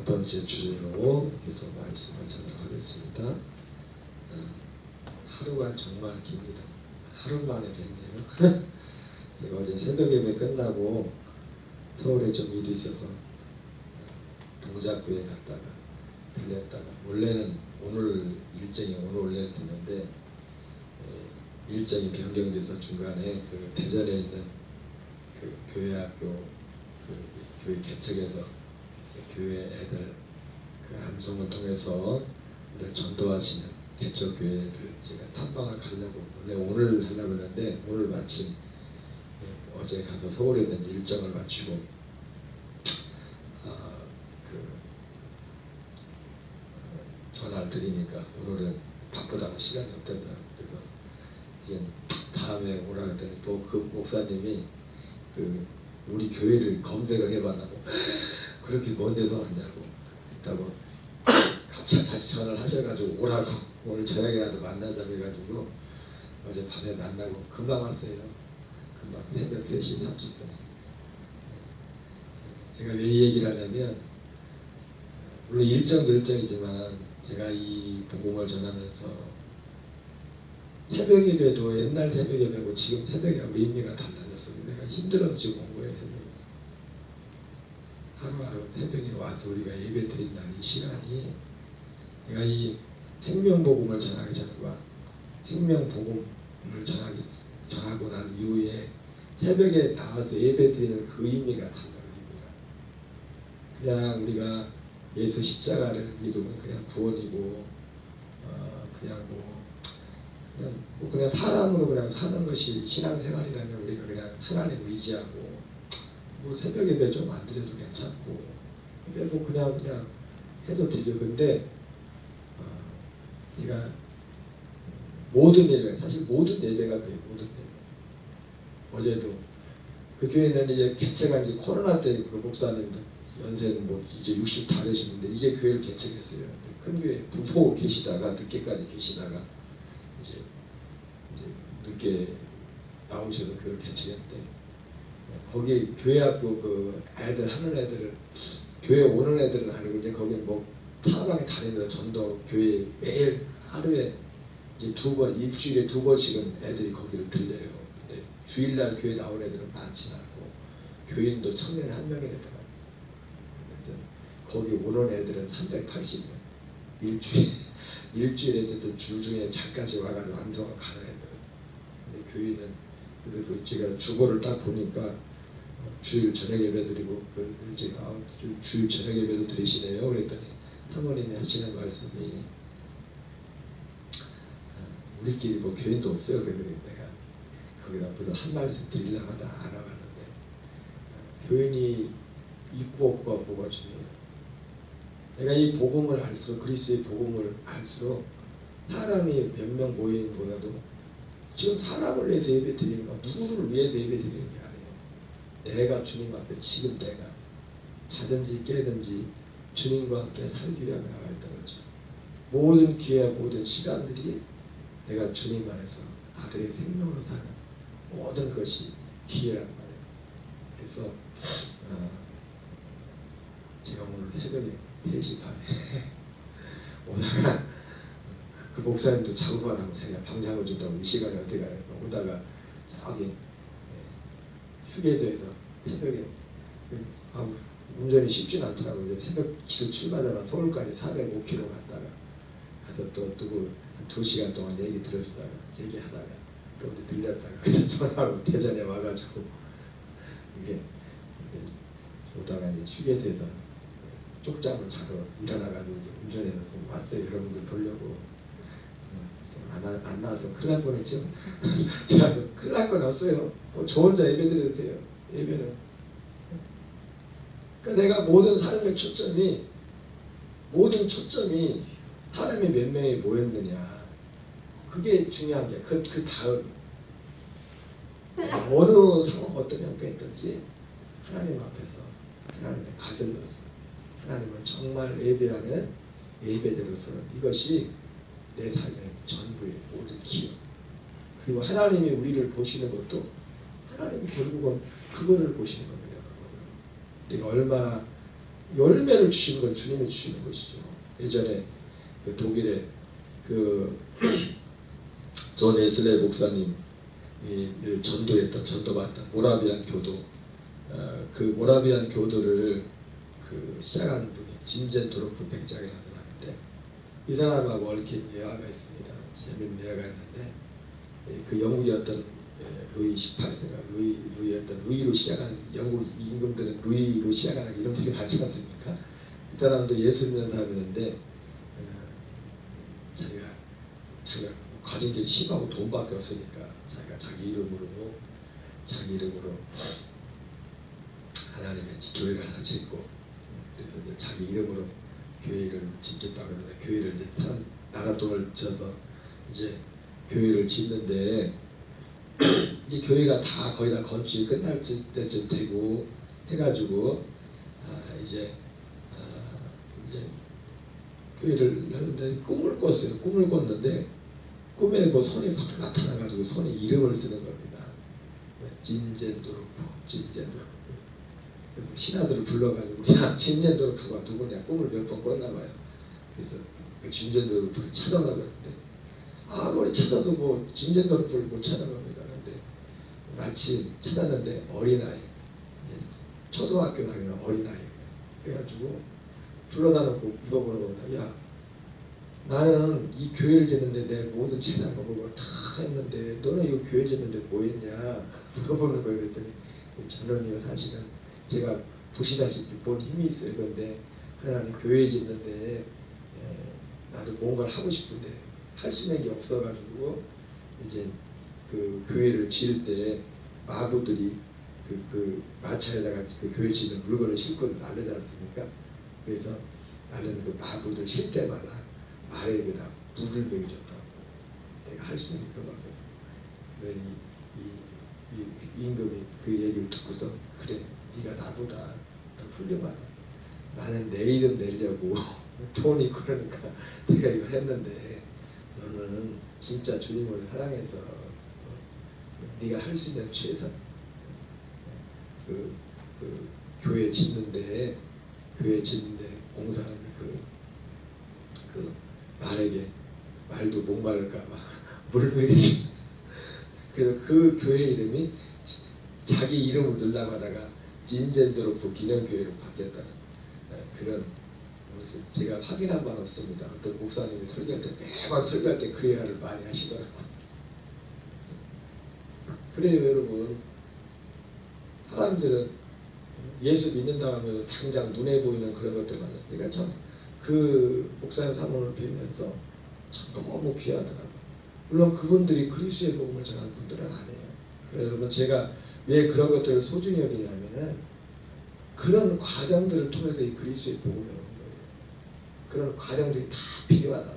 번째 주제로 계속 말씀을 전하겠습니다. 하루가 정말 깁니다. 하루 만에 됐네요. 제가 어제 새벽 예배 끝나고 서울에 좀 일이 있어서 동작구에 갔다가 들렸다가, 원래는 오늘 일정이 오늘 올렸었는데 일정이 변경돼서 중간에 그 대전에 있는 그 교회학교 교회 개척에서 교회 애들 그 암송을 통해서 애들 전도하시는 개척 교회를 제가 탐방을 가려고 원래 오늘 하려고 했는데, 오늘 마침 어제 가서 서울에서 이제 일정을 맞추고 전화를 드리니까 오늘은 바쁘다고 시간이 없다더라고요. 그래서 이제 다음에 오라 했더니 또 그 목사님이 우리 교회를 검색을 해봤다고, 그렇게 먼 데서 왔냐고 했다고 갑자기 다시 전화를 하셔가지고 오라고, 오늘 저녁에라도 만나자고 해가지고 어제 밤에 만나고 금방 왔어요. 금방 새벽 3시 30분에. 제가 왜 이 얘기를 하냐면, 물론 일정도 일정이지만 제가 이 복음을 전하면서 새벽 예배도 옛날 새벽 예배고 지금 새벽 예배하고 의미가 달라졌어요. 내가 힘들어서 지금 온 거예요. 하루하루 새벽에 와서 우리가 예배 드린다는 이 시간이, 내가 이 생명복음을 전하기 전과 생명복음을 전하고 난 이후에 새벽에 나와서 예배 드리는 그 의미가 달라요. 그냥 우리가 예수 십자가를 믿으면 그냥 구원이고 그냥 사람으로 그냥 사는 것이 신앙생활이라면 우리가 그냥 하나님 의지하고 새벽 예배 좀 안 드려도 괜찮고 예배 그냥 해도 되죠. 근데 네가 모든 예배, 사실 모든 예배가 그래요. 모든 예배. 어제도 그 교회는 이제 개척한 지 코로나 때 그 목사님도 연세는 이제 60 다 되시는데 이제 교회를 개척했어요. 큰 교회 부모 계시다가 늦게까지 계시다가 이제 늦게 나오셔서 교회를 개척했대. 거기 교회학교 그 애들 하는 애들은, 교회 오는 애들은 아니고 이제 거기 타방에 다니면서 전도 교회 매일 하루에 이제 일주일에 2번씩은 애들이 거기를 들려요. 근데 주일날 교회 나온 애들은 많지 않고 교인도 1000년에 1명이 되더라고요. 거기 오는 애들은 380명. 일주일에 어쨌든 주 중에 잠깐씩 와가지고 완성을 가는 애들. 근데 교인은, 그래서 제가 주보를 딱 보니까 주일 저녁 예배 드리고, 제가 주일 저녁 예배도 드리시네요. 그랬더니 사모님이 하시는 말씀이, 우리끼리 교인도 없어요. 그래서 내가 거기다 무슨 한 말씀 드리려고 하다 알아봤는데, 교인이 있고 없고가 뭐가 중요해요. 내가 이 복음을 알수록, 그리스도의 복음을 알수록 사람이 몇 명 모임보다도 지금 사람을 위해서 예배 드리는 거, 누구를 위해서 예배 드리는 게 아니에요. 내가 주님 앞에 지금 내가 자든지 깨든지 주님과 함께 살기 위하여 나가 있다는 거죠. 모든 기회, 모든 시간들이 내가 주님 안에서 아들의 생명으로 사는 모든 것이 기회란 말이에요. 그래서 제가 오늘 새벽에 3시 반에 오다가 그 목사님도 자고가 나고 자기가 방장을 준다고 이 시간에 어떻게 가서 오다가 저기 휴게소에서 새벽에 운전이 쉽진 않더라고요. 이제 새벽 기도 출마자가 서울까지 405km 갔다가 가서 또 누구 한 2시간 동안 얘기 들어주다가 얘기하다가 또 어디 들렸다가 그래서 전화하고 대전에 와가지고 이게 오다가 이제 휴게소에서 쪽잠을 자도 일어나가지고 운전해서 좀 왔어요. 여러분들 보려고. 안 나와서 큰일 날 뻔했죠. 제가 큰일 날 건 없어요. 저 혼자 예배 드리세요. 예배는. 그러니까 내가 모든 삶의 초점이 사람이 몇 명이 모였느냐. 그게 중요한 게 그 다음이. 어느 상황 어떤 형편이 있든지 하나님 앞에서 하나님의 아들로서 하나님을 정말 예배하는 예배자로서 이것이 내 삶의 전부의 모든 기여. 그리고 하나님이 우리를 보시는 것도 하나님이 결국은 그거를 보시는 겁니다. 내가 얼마나 열매를 주시는 건 주님이 주시는 것이죠. 예전에 그 독일의 존 웨슬레이 목사님이 전도받던 모라비안 교도, 그 모라비안 교도를 시작하는 분이 진젠도르프 백작이라는 사람인데, 이 사람하고 얽힌 예화가 있습니다. 재밌는 예화가 있는데, 그 영국이었던 루이 18세가 루이로 시작하는, 영국 임금들은 루이로 시작하는 이름들이 많지 않습니까? 이 사람도 예수 믿는 사람이었는데 자기가 가진 게 힘하고 돈밖에 없으니까 자기 이름으로 하나님의 교회를 하나 짓고, 그래서 이제 자기 이름으로 교회를 짓겠다고 하는데, 교회를 이제 나라 돈을 쳐서 이제 교회를 짓는데, 이제 교회가 거의 다 건축이 끝날 때쯤 되고 해가지고 이제 교회를 하는데 꿈을 꿨는데, 꿈에 뭐 손이 확 나타나가지고 손에 이름을 쓰는 겁니다. 진젠도르프. 그래서 신하들을 불러가지고, 야, 진젠도르프가 누구냐, 꿈을 몇 번 꿨나 봐요. 그래서 그 진젠도르프를 찾아나갔는데, 아무리 찾아도 뭐 진젠도르프를 못 찾아갑니다. 근데 마침 찾았는데 어린아이, 초등학교 다니는 어린아이. 그래가지고 불러다 놓고 물어보는 겁니다. 야, 나는 이 교회를 짓는데 내 모든 재산을 보고 다 했는데 너는 이 교회 짓는데 뭐 했냐 물어보는 거예요. 그랬더니 저는요, 사실은 제가 보시다시피 본 힘이 있어요. 그런데 하나님 교회 짓는데 나도 뭔가를 하고 싶은데 할 수 있는 게 없어가지고, 이제 그 교회를 지을 때 마부들이 그 마차에다가 그 교회 짓는 물건을 싣고 나르지 않습니까? 그래서 나는 그 마부들 실 때마다 말에게다 물을 먹여줬다고. 내가 할 수 있는 그거밖에 없어. 이 임금이 그 얘기를 듣고서, 그래, 네가 나보다 더 훌륭하다. 나는 내 이름 내려고 돈이 그러니까 내가 이걸 했는데, 너는 진짜 주님을 사랑해서 네가 할 수 있는 최선, 교회 짓는데 공사하는 그 말에게 말도 목마를까봐 물을 먹여줘. 그래서 그 교회 이름이 자기 이름을 넣으려고 하다가 진젠도르프 기념교회로 바뀌었다는 그런, 제가 확인한 바는 없습니다. 어떤 목사님이 설교할 때, 매번 설교할 때 그 예화를 많이 하시더라고요. 그래요, 여러분. 사람들은 예수 믿는다 하면 당장 눈에 보이는 그런 것들만, 그러니까 참 그 목사님 사모를 뵈면서 참 너무 귀하더라고요. 물론 그분들이 그리스도의 복음을 전하는 분들은 아니에요. 그래서 여러분, 제가 왜 그런 것들을 소중히 여기냐면은, 그런 과정들을 통해서 이 그리스도의 복음이 오는 거예요. 그런 과정들이 다 필요하다.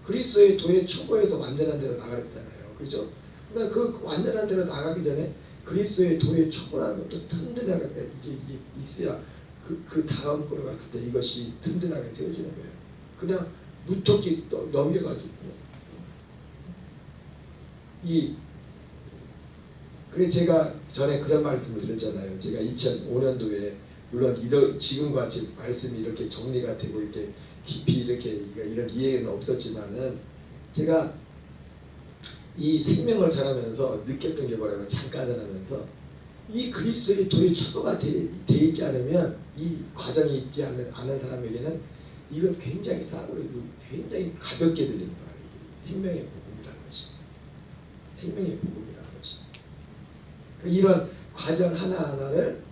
그리스도의 도의 초보에서 완전한 데로 나가랬잖아요. 그렇죠? 그러니까 그 완전한 데로 나가기 전에 그리스도의 도의 초보라는 것도 든든하게 이게 있어야 그 다음 거로 갔을 때 이것이 든든하게 세워지는 거예요. 그냥 무턱이 넘겨가지고 그래, 제가 전에 그런 말씀을 드렸잖아요. 제가 2005년도에 물론 지금 같이 말씀이 이렇게 정리가 되고 이렇게 깊이 이렇게 이런 이해는 없었지만은, 제가 이 생명을 전하면서 느꼈던 게 뭐라면, 잠깐 전하면서 이 그리스도의 도의 초보가 돼 있지 않으면, 이 과정이 있지 않은 사람에게는 이건 굉장히 싸구려고 굉장히 가볍게 들리는 거예요. 생명의 복음이라는 것이. 생명의 복음이라는 것이. 이런 과정 하나하나를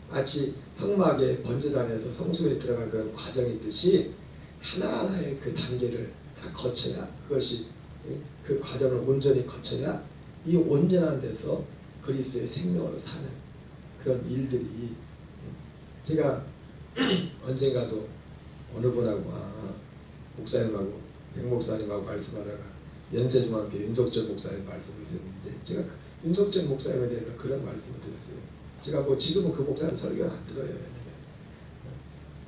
마치 성막의 번제단에서 성소에 들어갈 그런 과정이 있듯이 하나하나의 그 단계를 다 거쳐야, 그것이 그 과정을 온전히 거쳐야 이 온전한 데서 그리스도의 생명으로 사는 그런 일들이, 제가 언젠가도 어느 분하고 목사님하고 백 목사님하고 말씀하다가 연세중학교 윤석전 목사님 말씀을 드렸는데, 제가 윤석전 목사님에 대해서 그런 말씀을 드렸어요. 제가 뭐 지금은 그 목사님 설교를 안 들어요. 왜냐면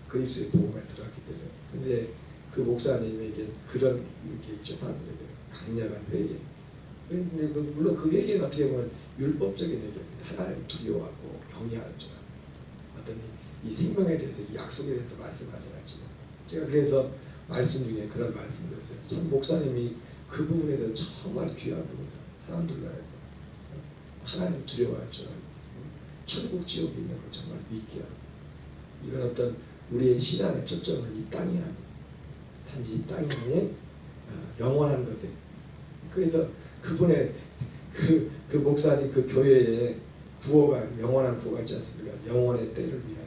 그리스도의 복음에 들어갔기 때문에. 근데 그 목사님에게 그런 게 있죠. 사람들에게 강력한 회개. 근데 물론 그 회개는 어떻게 보면 율법적인 회개입니다. 하나님 두려워하고 경외하는 줄. 어떤 이 생명에 대해서 이 약속에 대해서 말씀하지만 지금 제가 그래서 말씀 중에 그런 말씀을 했어요. 참 목사님이 그 부분에 대해서 정말 귀한 부분이다. 사람들로 하여금 하나님 두려워할 줄 알고 천국 지옥이 있는 걸 정말 믿게 하고 이런 어떤 우리의 신앙의 초점을 이 땅이 아니고 단지 이 땅이 아닌 영원한 것에 그래서 그분의 그 목사님 그 교회에 구호가 영원한 구호가 있지 않습니까? 영원의 때를 위하여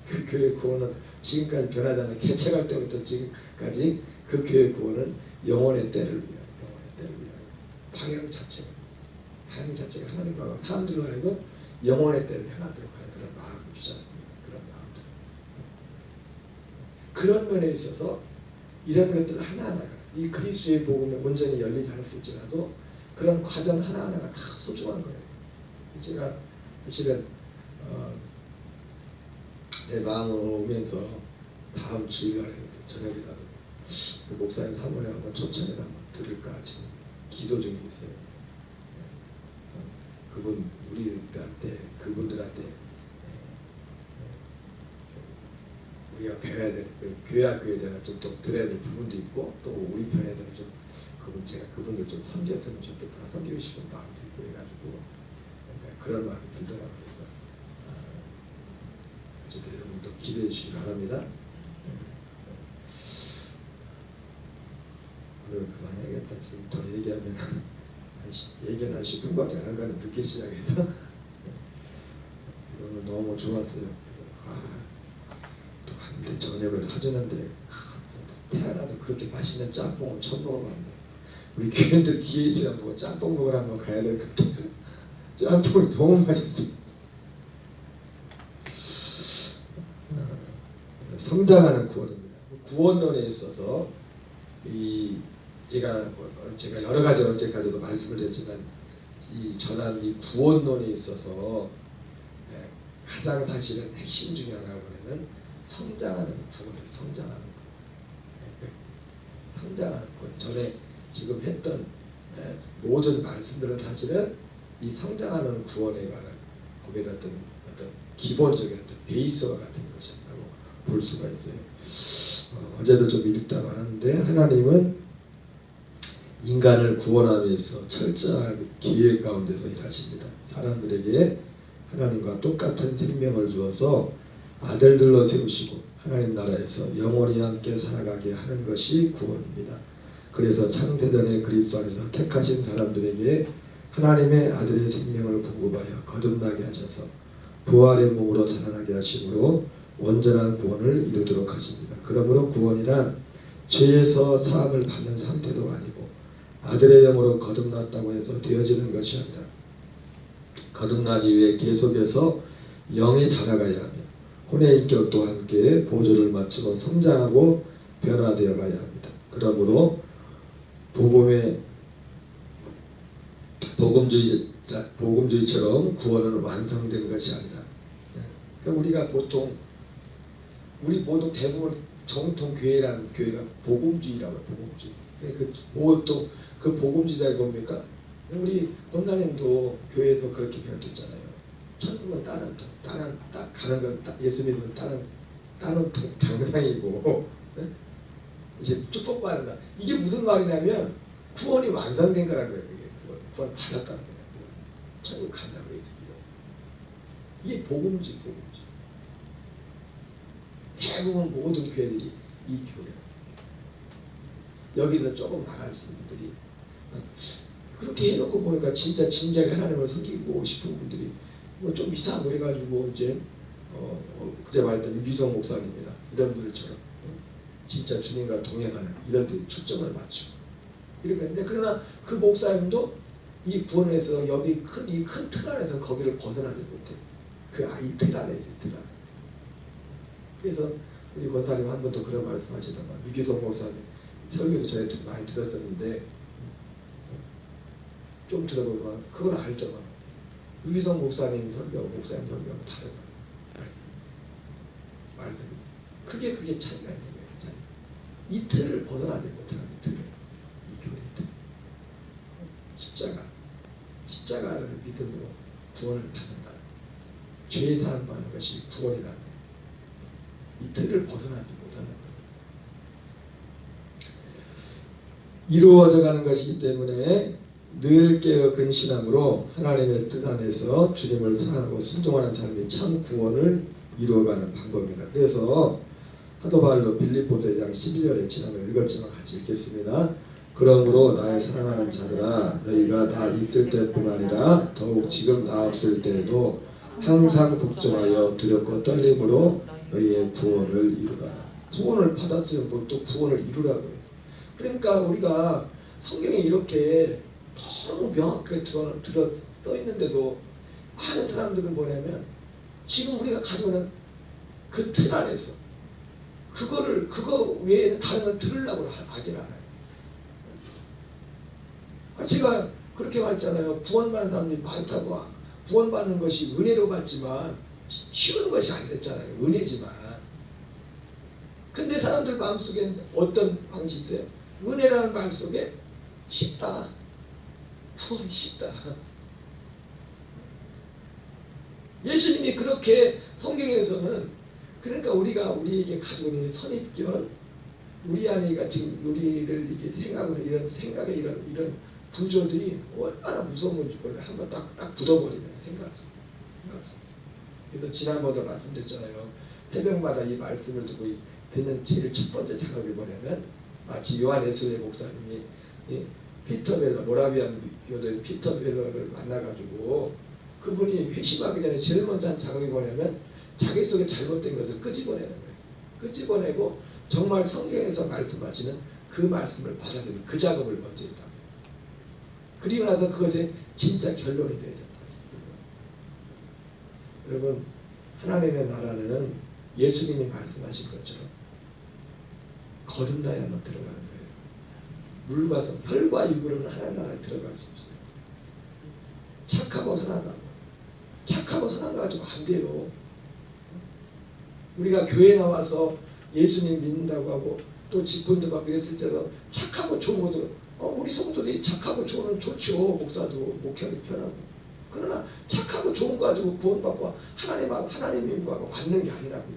그 교회 구호는 지금까지 변하지 않는 개척할 때부터 지금까지 그 교회 구호는 영원의 때를 위하여 영원의 때를 위하여 방향 자체가 하나님과 사람들로 하여금 영원의 때를 향하도록 하는 그런 마음을 주지 않습니까? 그런 마음들 그런 면에 있어서 이런 것들 하나하나가 이 그리스도의 복음에 온전히 열리지 않았을지라도 그런 과정 하나하나가 다 소중한 거예요. 제가 사실은 내 마음으로 오면서 다음 주일날에 저녁이라도 그 목사님 사모님 한번 초청해서 한번 들을까 지금 기도 중에 있어요. 그분들한테 우리가 배워야 될 교회학교에 대한 좀 더 들어야 될 부분도 있고 또 우리 편에서는 좀 제가 그분들 좀 섬겼으면 좀 더 섬기고 싶은 마음도 있고 해가지고 그런 마음이 들더라고요. 그래서 어쨌든 여러분도 기대해 주시기 바랍니다. 오늘 그만해야겠다. 지금 더 얘기하면 얘기는 한 10분밖에 안 가는 늦게 시작해서 오늘 너무 좋았어요. 또 갔는데 저녁을 사주는데 태어나서 그렇게 맛있는 짬뽕은 처음 먹어봤네. 우리 교인들 뒤에 있으면 보고 짬뽕 먹으러 한번 가야 될 것 같아요. 짬뽕이 너무 맛있어요. 성장하는 구원입니다. 구원론에 있어서 제가 여러 가지 어제까지도 말씀을 드렸지만 이 전한 이 구원론에 있어서 가장 사실은 핵심 중에 하나가 뭐냐면 성장하는 구원이에요. 성장하는 구원. 성장하는 구원. 전에 지금 했던 모든 말씀들은 사실은 이 성장하는 구원에 관한 거기에 어떤 기본적인 어떤 베이스와 같은 것이라고 볼 수가 있어요. 어제도 좀 읽다가 하는데 하나님은 인간을 구원하기 위해서 철저하게 계획 가운데서 일하십니다. 사람들에게 하나님과 똑같은 생명을 주어서 아들들로 세우시고 하나님 나라에서 영원히 함께 살아가게 하는 것이 구원입니다. 그래서 창세전에 그리스도 안에서 택하신 사람들에게 하나님의 아들의 생명을 공급하여 거듭나게 하셔서 부활의 몸으로 자라나게 하심으로 온전한 구원을 이루도록 하십니다. 그러므로 구원이란 죄에서 사함을 받는 상태도 아니고 아들의 영으로 거듭났다고 해서 되어지는 것이 아니라 거듭나기 위해 계속해서 영이 자라가야 하며 혼의 인격도 함께 보조를 맞추고 성장하고 변화되어 가야 합니다. 그러므로 복음주의처럼 구원은 완성된 것이 아니라 그러니까 우리가 보통 우리 모두 대부분 정통 교회라는 교회가 복음주의라고 해요. 복음주의. 보통 그 복음주의자가 뭡니까? 우리 권사님도 교회에서 그렇게 배웠잖아요. 천국은 가는 건 예수 믿으면 따는 당상이고 이제 축복받는다. 이게 무슨 말이냐면 구원이 완성된 거라는 거예요. 구원 받았다는 거예요. 천국 간다고 예수 믿어. 이게 복음주의. 대부분 모든 교회들이 이 교회. 여기서 조금 나가시는 분들이 그렇게 해놓고 보니까 진짜 진작에 하나님을 섬기고 싶은 분들이 뭐 좀 이상하고 그래가지고 이제 그제 말했던 유기성 목사님이나 이런 분들처럼 진짜 주님과 동행하는 이런 데 초점을 맞추고 이렇게 했는데 그러나 그 목사님도 이 구원에서 여기 이 큰 틀 안에서 거기를 벗어나지 못해. 이 틀 안에 있어요. 이 틀 안에. 그래서 우리 권사님 한 번도 그런 말씀하시더만 유기성 목사님 설교도 전에 많이 들었었는데 좀 들어보면 그건 알더만 유기성 목사님 설교하고 목사님 설교하고 다른 말씀이죠. 그게 차이가 있는 거예요. 이 틀을 벗어나지 못하는 이 틀을 이 교회 틀 십자가를 믿음으로 구원을 받는다. 죄 사함하는 것이 구원이라는 거예요. 이 틀을 벗어나지 못하는 거예요. 이루어져가는 것이기 때문에 늘 깨어 근신함으로 하나님의 뜻 안에서 주님을 사랑하고 순종하는 삶이 참 구원을 이루어가는 방법입니다. 그래서 사도 바울도 빌립보서 2장 12절에 지난번 읽었지만 같이 읽겠습니다. 그러므로 나의 사랑하는 자들아 너희가 나 있을 때뿐 아니라 더욱 지금 나 없을 때에도 항상 복종하여 두렵고 떨림으로 너희의 구원을 이루라. 구원을 받았으면 뭘 또 구원을 이루라고요. 그러니까 우리가 성경에 이렇게 너무 명확하게 떠 있는데도 많은 사람들은 뭐냐면 지금 우리가 가지고 있는 그 틀 안에서 그거 외에는 다른 걸 들으려고 하진 않아요. 제가 그렇게 말했잖아요. 구원받는 사람들이 많다고. 구원받는 것이 은혜로 받지만 쉬운 것이 아니랬잖아요. 은혜지만. 근데 사람들 마음속에 어떤 방식이 있어요? 은혜라는 말 속에 쉽다. 구원이 쉽다. 예수님이 그렇게 성경에서는 그러니까 우리에게 가지고 있는 선입견, 우리 안에가 지금 우리를 이렇게 생각하는 이런 생각의 이런 구조들이 얼마나 무서운 건지 한번 딱 굳어버리네 생각 속. 그래서 지난번도 말씀드렸잖아요. 새벽마다 이 말씀을 듣고 듣는 제일 첫 번째 작업이 뭐냐면 마치 요한 웨슬리 목사님이 피터 벨러, 모라비안 교도인 피터 벨러를 만나가지고 그분이 회심하기 전에 제일 먼저 한 작업이 뭐냐면 자기 속에 잘못된 것을 끄집어내는 거예요. 끄집어내고 정말 성경에서 말씀하시는 그 말씀을 받아들이는 그 작업을 먼저 했다. 그리고 나서 그것이 진짜 결론이 되어졌다. 여러분 하나님의 나라는 예수님이 말씀하신 것처럼 거듭나야만 들어가는 거예요. 물과 성, 혈과 육으로는 하나님 나라에 들어갈 수 없어요. 착하고 선하다고. 착하고 선한 거 가지고 안 돼요. 우리가 교회 나와서 예수님 믿는다고 하고 또 직분도 받고 그랬을 때도 착하고 좋은 것도 우리 성도들이 착하고 좋은 좋죠. 목사도 목회하기 편하고. 그러나 착하고 좋은 거 가지고 구원받고 하나님이 받는 게 아니라고요.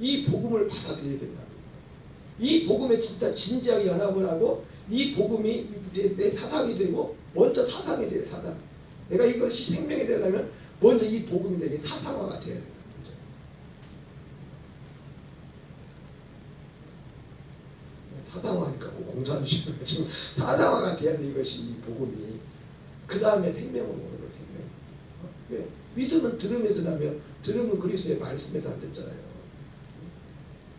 이 복음을 받아들여야 된다고요. 이 복음에 진짜 진지하게 연합을 하고 이 복음이 내 사상이 되고 먼저 사상이 돼요. 사상. 내가 이것이 생명이 되려면 먼저 이 복음이 내게 사상화가 돼야 돼요. 사상화니까 공사하는 지금 사상화가 돼야 돼. 이것이 이 복음이 그 다음에 생명을 오는 거예요. 생명. 믿음은 들음에서 나며 들음은 그리스도의 말씀에서 안 됐잖아요.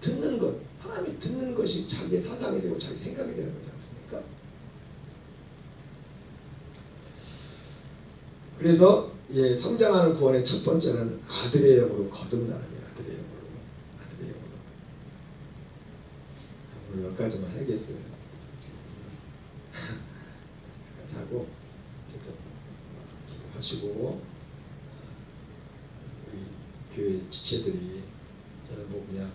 듣는 것, 하나님이 듣는 것이 자기의 사상이 되고 자기 생각이 되는 거지 않습니까? 그래서 성장하는 구원의 첫 번째는 아들의 영으로 거듭나는 거예요. 아들의 영으로. 오늘 몇 가지만 해야겠어요. 하고 기도하시고 우리 교회 지체들이 저는 뭐 그냥